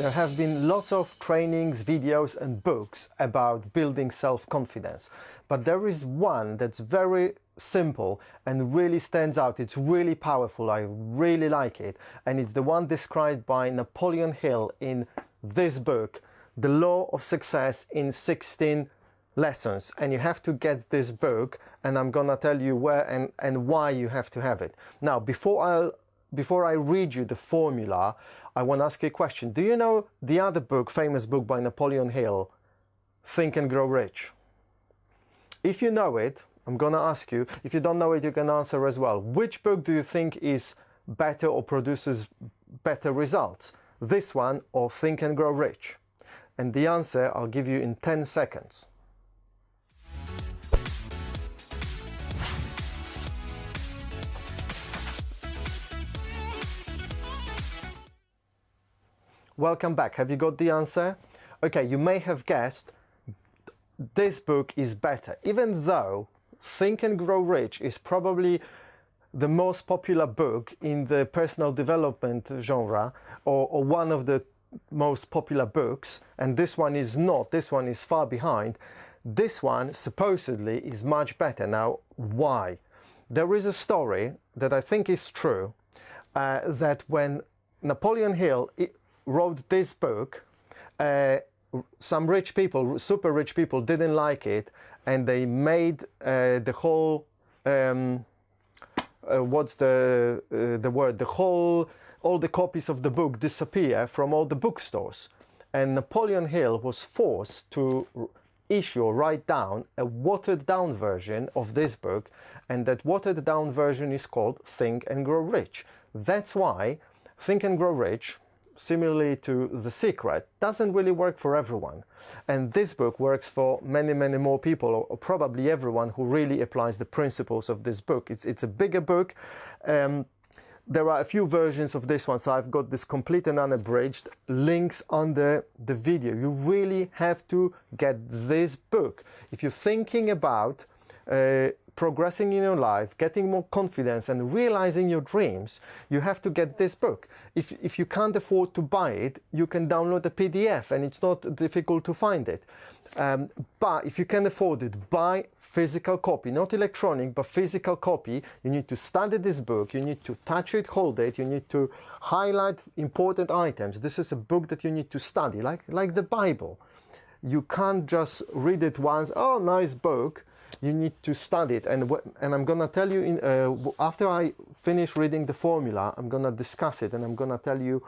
There have been lots of trainings, videos and books about building self-confidence, but there is one that's very simple and really stands out. It's really powerful. I really like it, and it's the one described by Napoleon Hill in this book, The Law of Success in 16 Lessons. And you have to get this book, and I'm gonna tell you where and why you have to have it. Now, before I read you the formula, I want to ask you a question. Do you know the other book, famous book by Napoleon Hill, Think and Grow Rich? If you know it, I'm going to ask you. If you don't know it, you can answer as well. Which book do you think is better or produces better results? This one or Think and Grow Rich? And the answer I'll give you in 10 seconds. Welcome back. Have you got the answer? Okay, you may have guessed this book is better, even though Think and Grow Rich is probably the most popular book in the personal development genre, or one of the most popular books, and this one is not. This one is far behind. This one supposedly is much better. Now, why? There is a story that I think is true, that when Napoleon Hill wrote this book, some rich people, super rich people, didn't like it, and they made the whole what's the word? All the copies of the book disappear from all the bookstores, and Napoleon Hill was forced to issue or write down a watered down version of this book, and that watered down version is called Think and Grow Rich. That's why Think and Grow Rich, similarly to The Secret, doesn't really work for everyone. And this book works for many, many more people, or probably everyone who really applies the principles of this book. It's a bigger book. There are a few versions of this one, so I've got this complete and unabridged, links under the video. You really have to get this book. If you're thinking about progressing in your life, getting more confidence and realizing your dreams, you have to get this book. If you can't afford to buy it, you can download a PDF, and it's not difficult to find it. But if you can afford it, buy physical copy, not electronic, but physical copy. You need to study this book, you need to touch it, hold it, you need to highlight important items. This is a book that you need to study, like the Bible. You can't just read it once, oh, nice book. You need to study it, and I'm gonna tell you after I finish reading the formula, I'm gonna discuss it, and I'm gonna tell you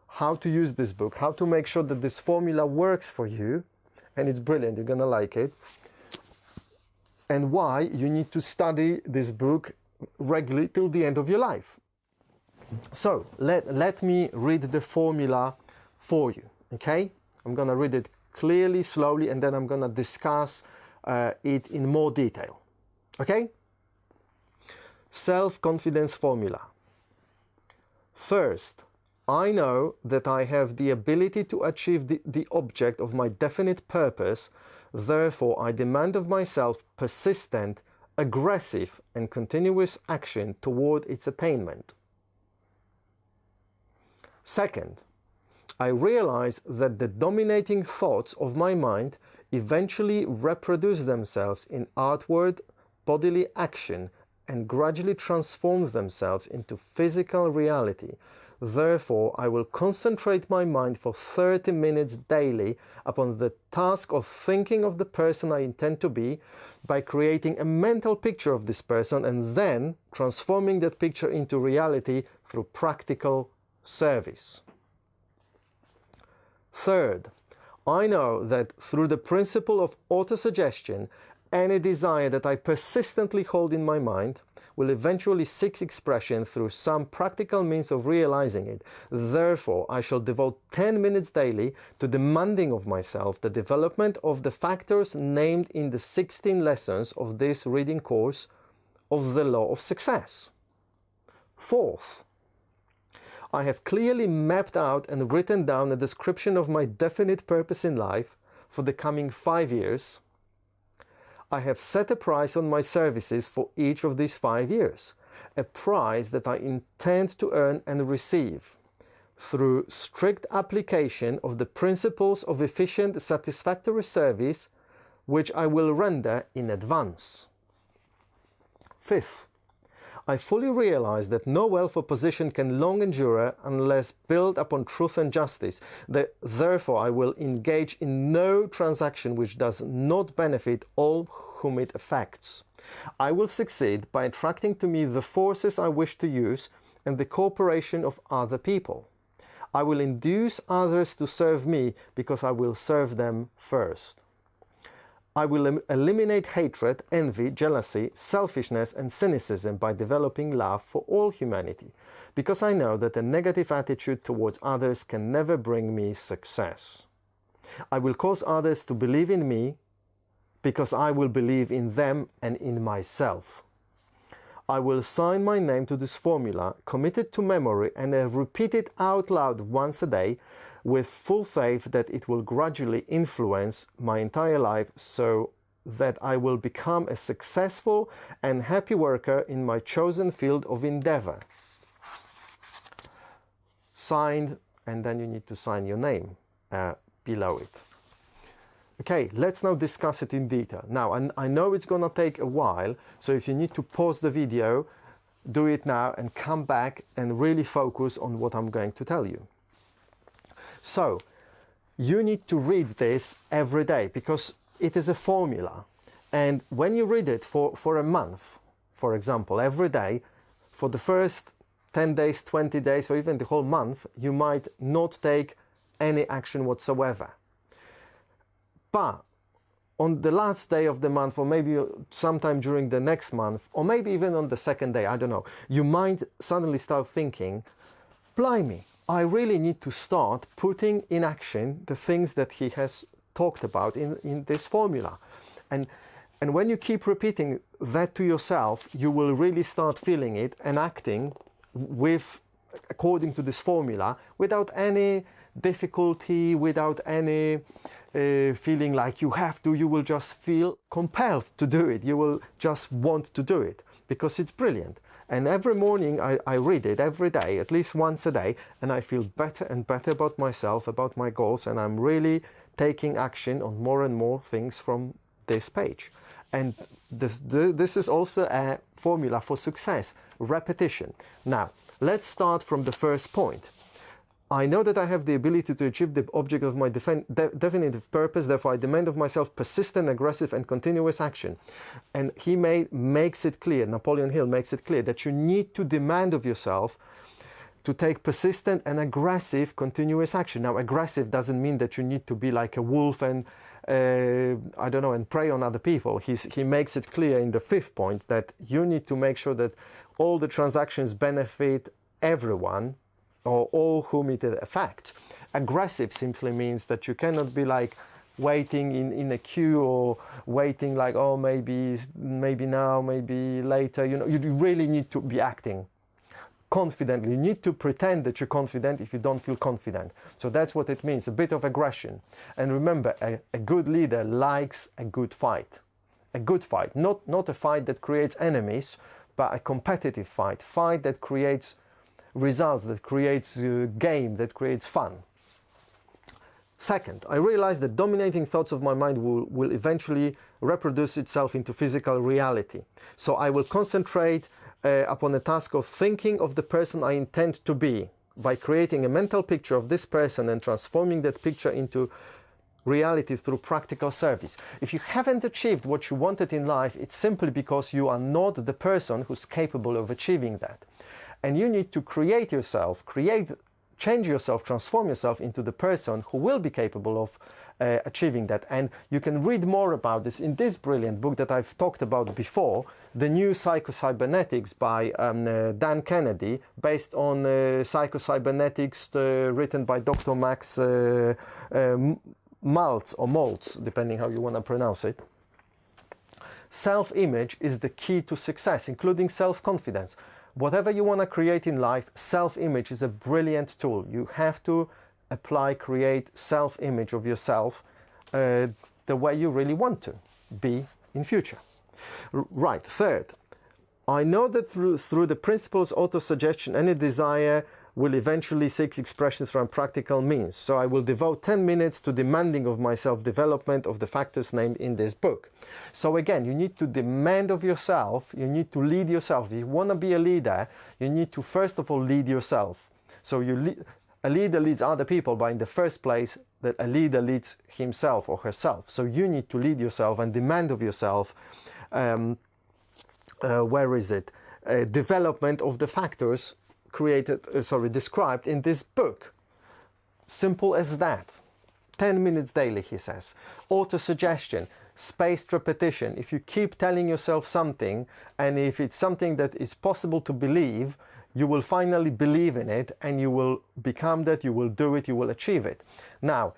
how to use this book, how to make sure that this formula works for you, and it's brilliant. You're gonna like it, and why you need to study this book regularly till the end of your life. So let me read the formula for you. Okay, I'm gonna read it clearly, slowly, and then I'm gonna discuss it in more detail. Okay? Self-confidence formula. First, I know that I have the ability to achieve the object of my definite purpose. Therefore, I demand of myself persistent, aggressive, and continuous action toward its attainment. Second, I realize that the dominating thoughts of my mind eventually reproduce themselves in outward bodily action and gradually transform themselves into physical reality. Therefore, I will concentrate my mind for 30 minutes daily upon the task of thinking of the person I intend to be, by creating a mental picture of this person and then transforming that picture into reality through practical service. Third, I know that through the principle of autosuggestion, any desire that I persistently hold in my mind will eventually seek expression through some practical means of realizing it. Therefore, I shall devote 10 minutes daily to demanding of myself the development of the factors named in the 16 lessons of this reading course of the Law of Success. Fourth, I have clearly mapped out and written down a description of my definite purpose in life for the coming 5 years. I have set a price on my services for each of these 5 years, a price that I intend to earn and receive. through strict application of the principles of efficient, satisfactory service, which I will render in advance. Fifth, I fully realize that no wealth or position can long endure unless built upon truth and justice. Therefore, I will engage in no transaction which does not benefit all whom it affects. I will succeed by attracting to me the forces I wish to use and the cooperation of other people. I will induce others to serve me because I will serve them first. I will eliminate hatred, envy, jealousy, selfishness and cynicism by developing love for all humanity, because I know that a negative attitude towards others can never bring me success. I will cause others to believe in me because I will believe in them and in myself. I will sign my name to this formula, commit it to memory and repeat it out loud once a day, with full faith that it will gradually influence my entire life so that I will become a successful and happy worker in my chosen field of endeavor. Signed, and then you need to sign your name below it. Okay, let's now discuss it in detail. Now, I know it's gonna take a while, so if you need to pause the video, do it now and come back and really focus on what I'm going to tell you. So, you need to read this every day because it is a formula. And when you read it for a month, for example, every day, for the first 10 days, 20 days, or even the whole month, you might not take any action whatsoever. But on the last day of the month, or maybe sometime during the next month, or maybe even on the second day, I don't know, you might suddenly start thinking, blimey, I really need to start putting in action the things that he has talked about in this formula. And when you keep repeating that to yourself, you will really start feeling it and acting according to this formula without any difficulty, without any feeling like you have to. You will just feel compelled to do it. You will just want to do it because it's brilliant. And every morning I read it every day, at least once a day, and I feel better and better about myself, about my goals, and I'm really taking action on more and more things from this page. And this is also a formula for success, repetition. Now, let's start from the first point. I know that I have the ability to achieve the object of my definitive purpose, therefore I demand of myself persistent, aggressive and continuous action. And he makes it clear, Napoleon Hill makes it clear, that you need to demand of yourself to take persistent and aggressive continuous action. Now, aggressive doesn't mean that you need to be like a wolf and, I don't know, and prey on other people. He makes it clear in the fifth point that you need to make sure that all the transactions benefit everyone, or all whom it affects. Aggressive simply means that you cannot be like waiting in a queue or waiting like, oh, maybe now, maybe later. You know, you really need to be acting confidently. You need to pretend that you're confident if you don't feel confident. So that's what it means, a bit of aggression. And remember, a good leader likes a good fight. A good fight, not a fight that creates enemies, but a competitive fight that creates results, that creates game, that creates fun. Second, I realize that dominating thoughts of my mind will eventually reproduce itself into physical reality. So I will concentrate upon the task of thinking of the person I intend to be by creating a mental picture of this person and transforming that picture into reality through practical service. If you haven't achieved what you wanted in life, it's simply because you are not the person who's capable of achieving that. And you need to change yourself, transform yourself into the person who will be capable of achieving that. And you can read more about this in this brilliant book that I've talked about before, The New Psycho-Cybernetics by Dan Kennedy, based on psycho-cybernetics written by Dr. Max Maltz, or Maltz, depending how you want to pronounce it. Self-image is the key to success, including self-confidence. Whatever you want to create in life, self-image is a brilliant tool. You have to create self-image of yourself the way you really want to be in future. Right, third, I know that through the principles autosuggestion, any desire will eventually seek expressions from practical means. So I will devote 10 minutes to demanding of myself development of the factors named in this book. So again, you need to demand of yourself, you need to lead yourself. If you want to be a leader, you need to first of all lead yourself. So a leader leads other people, but in the first place, that a leader leads himself or herself. So you need to lead yourself and demand of yourself, development of the factors described in this book. Simple as that. 10 minutes daily, he says. Autosuggestion, spaced repetition. If you keep telling yourself something, and if it's something that is possible to believe, you will finally believe in it, and you will become that, you will do it, you will achieve it. Now,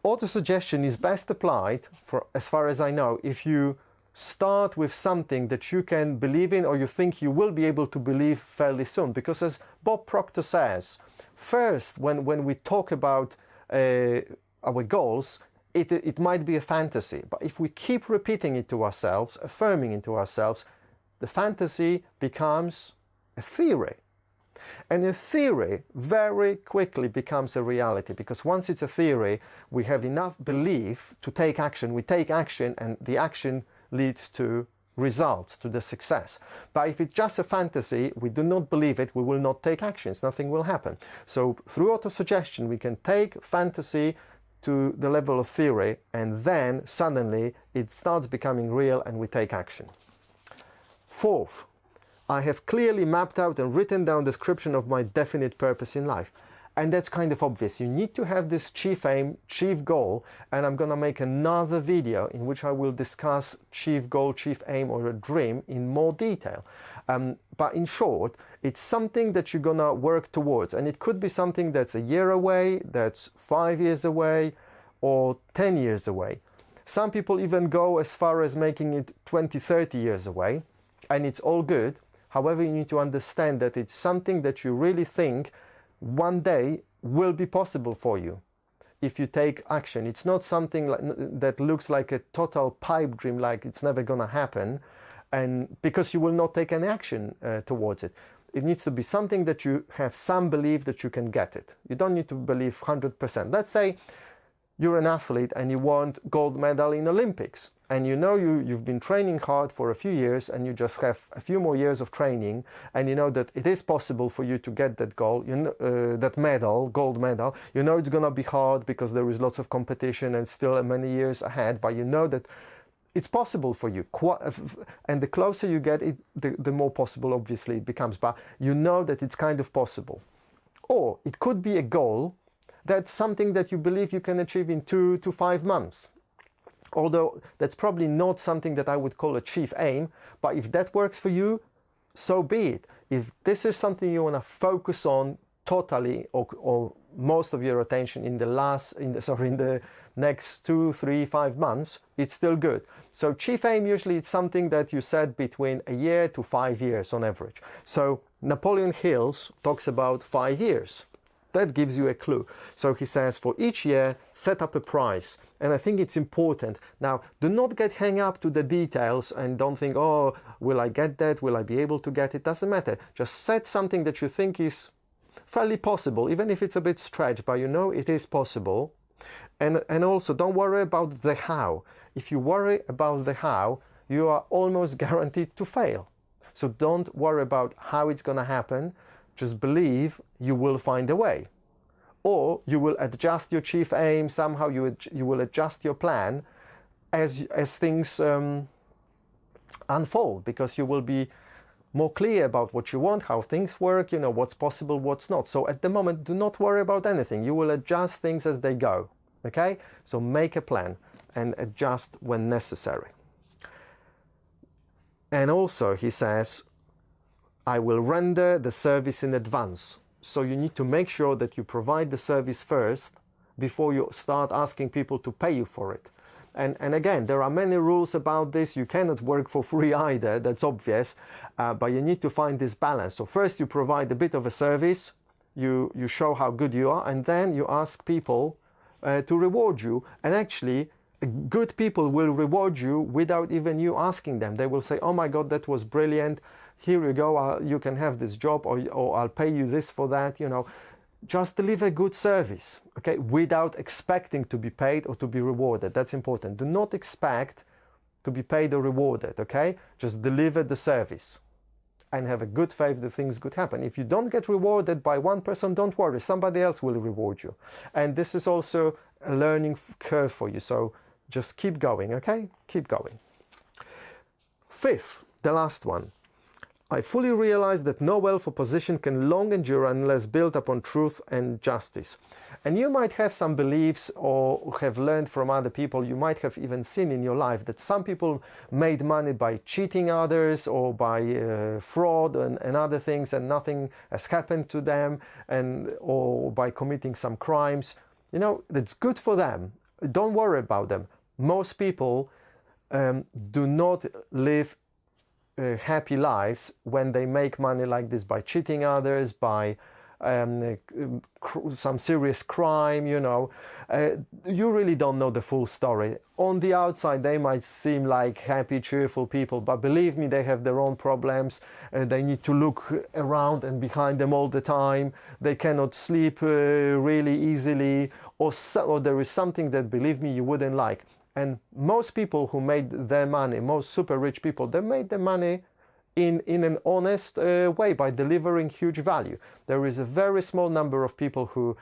autosuggestion is best applied, for as far as I know, if you start with something that you can believe in, or you think you will be able to believe fairly soon. Because as Bob Proctor says, first, when we talk about our goals, it might be a fantasy. But if we keep repeating it to ourselves, affirming it to ourselves, the fantasy becomes a theory. And a theory very quickly becomes a reality, because once it's a theory, we have enough belief to take action. We take action, and the action leads to results, to the success. But if it's just a fantasy, we do not believe it, we will not take actions, nothing will happen. So through autosuggestion, we can take fantasy to the level of theory, and then suddenly it starts becoming real and we take action. Fourth, I have clearly mapped out and written down the description of my definite purpose in life. And that's kind of obvious. You need to have this chief aim, chief goal, and I'm going to make another video in which I will discuss chief goal, chief aim, or a dream in more detail. But in short, it's something that you're going to work towards. And it could be something that's a year away, that's 5 years away, or 10 years away. Some people even go as far as making it 20, 30 years away, and it's all good. However, you need to understand that it's something that you really think one day will be possible for you if you take action. It's not something that looks like a total pipe dream, like it's never going to happen, and because you will not take any action towards it. It needs to be something that you have some belief that you can get it. You don't need to believe 100%. Let's say you're an athlete and you want gold medal in Olympics, and you know you've been training hard for a few years, and you just have a few more years of training, and you know that it is possible for you to get that goal, that medal, gold medal. You know it's gonna be hard because there is lots of competition and still many years ahead, but you know that it's possible for you. And the closer you get it, the more possible obviously it becomes, but you know that it's kind of possible. Or it could be a goal that's something that you believe you can achieve in 2 to 5 months. Although that's probably not something that I would call a chief aim, but if that works for you, so be it. If this is something you want to focus on totally, or most of your attention in the next 2, 3, 5 months, it's still good. So chief aim, usually it's something that you set between a year to 5 years on average. So Napoleon Hill talks about 5 years. That gives you a clue. So he says, for each year, set up a price. And I think it's important. Now, do not get hung up to the details and don't think, oh, will I get that? Will I be able to get it? Doesn't matter. Just set something that you think is fairly possible, even if it's a bit stretched, but you know it is possible. And also, don't worry about the how. If you worry about the how, you are almost guaranteed to fail. So don't worry about how it's going to happen. Just believe you will find a way. Or you will adjust your chief aim, somehow you will adjust your plan as things unfold, because you will be more clear about what you want, how things work, you know, what's possible, what's not. So at the moment, do not worry about anything. You will adjust things as they go, okay? So make a plan and adjust when necessary. And also, he says, I will render the service in advance. So you need to make sure that you provide the service first before you start asking people to pay you for it. And again, there are many rules about this. You cannot work for free either, that's obvious, but you need to find this balance. So first you provide a bit of a service, you show how good you are, and then you ask people to reward you. And actually, good people will reward you without even you asking them. They will say, oh my God, that was brilliant. here you go, you can have this job, or I'll pay you this for that, you know. Just deliver good service, okay, without expecting to be paid or to be rewarded. That's important. Do not expect to be paid or rewarded, okay? Just deliver the service and have a good faith that things could happen. If you don't get rewarded by one person, don't worry, somebody else will reward you. And this is also a learning curve for you, so just keep going, okay? Keep going. Fifth, the last one. I fully realize that no wealth or position can long endure unless built upon truth and justice. And you might have some beliefs or have learned from other people, you might have even seen in your life that some people made money by cheating others or by fraud and other things, and nothing has happened to them, or by committing some crimes. You know, that's good for them. Don't worry about them. Most people do not live happy lives when they make money like this by cheating others, by some serious crime, you know. You really don't know the full story. On the outside they might seem like happy, cheerful people, but believe me, they have their own problems. They need to look around and behind them all the time. They cannot sleep really easily, or there is something that, believe me, you wouldn't like. And most people who made their money, most super rich people, they made their money in an honest way by delivering huge value. There is a very small number of people who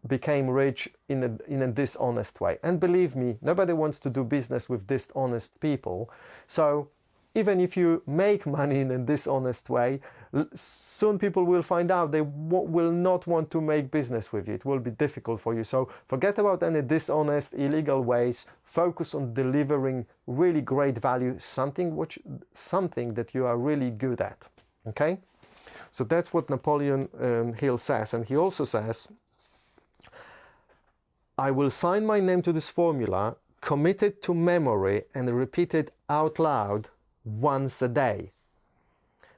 became rich in a dishonest way. And believe me, nobody wants to do business with dishonest people. So even if you make money in a dishonest way, soon people will find out they will not want to make business with you. It will be difficult for you. So forget about any dishonest, illegal ways. Focus on delivering really great value, something that you are really good at. Okay? So that's what Napoleon Hill says. And he also says, I will sign my name to this formula, commit it to memory, and repeat it out loud once a day,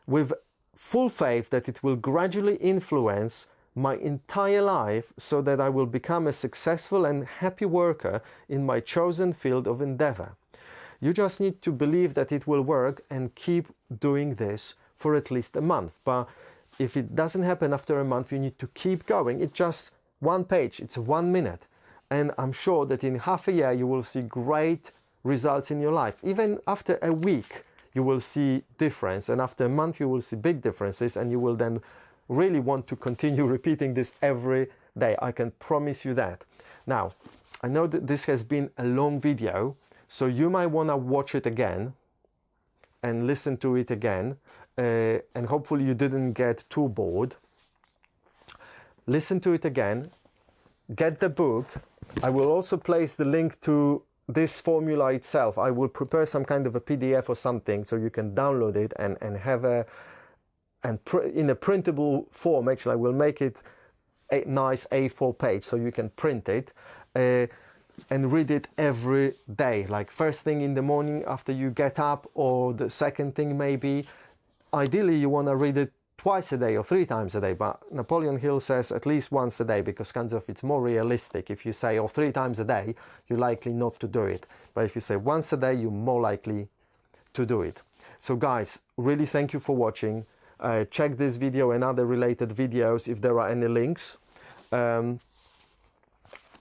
with full faith that it will gradually influence my entire life so that I will become a successful and happy worker in my chosen field of endeavor. You just need to believe that it will work and keep doing this for at least a month. But if it doesn't happen after a month, you need to keep going. It's just one page, it's 1 minute. And I'm sure that in half a year you will see great results in your life. Even after a week, you will see difference, and after a month you will see big differences, and you will then really want to continue repeating this every day. I can promise you that. Now, I know that this has been a long video, so you might want to watch it again and listen to it again, and hopefully you didn't get too bored. Listen to it again, get the book. I will also place the link to this formula itself. I will prepare some kind of a PDF or something so you can download it and have in a printable form. Actually, I will make it a nice A4 page so you can print it and read it every day, like first thing in the morning after you get up, or the second thing maybe. Ideally you want to read it twice a day or 3 times a day, but Napoleon Hill says at least once a day, because kind of it's more realistic. If you say 3 times a day, you're likely not to do it, but if you say once a day, you're more likely to do it. So guys, really thank you for watching. Check this video and other related videos if there are any links, and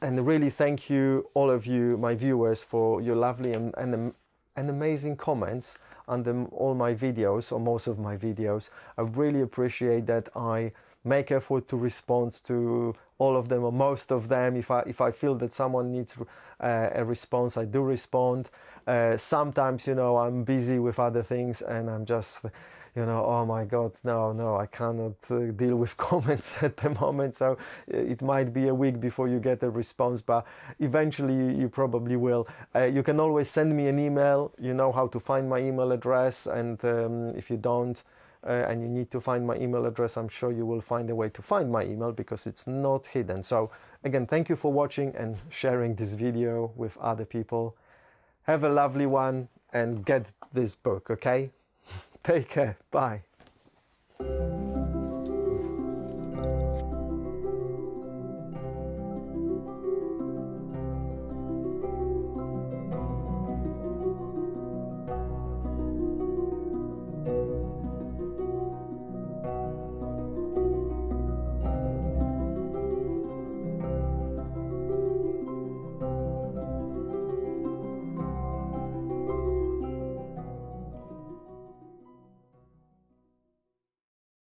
really thank you, all of you, my viewers, for your lovely and amazing comments under all my videos, or most of my videos. I really appreciate that. I make effort to respond to all of them, or most of them. If I feel that someone needs a response, I do respond. Sometimes, you know, I'm busy with other things and I'm just, you know, oh my God, no, I cannot deal with comments at the moment. So it might be a week before you get a response, but eventually you probably will. You can always send me an email. You know how to find my email address, and if you don't, and you need to find my email address, I'm sure you will find a way to find my email, because it's not hidden. So again, thank you for watching and sharing this video with other people. Have a lovely one and get this book, okay? Take care. Bye.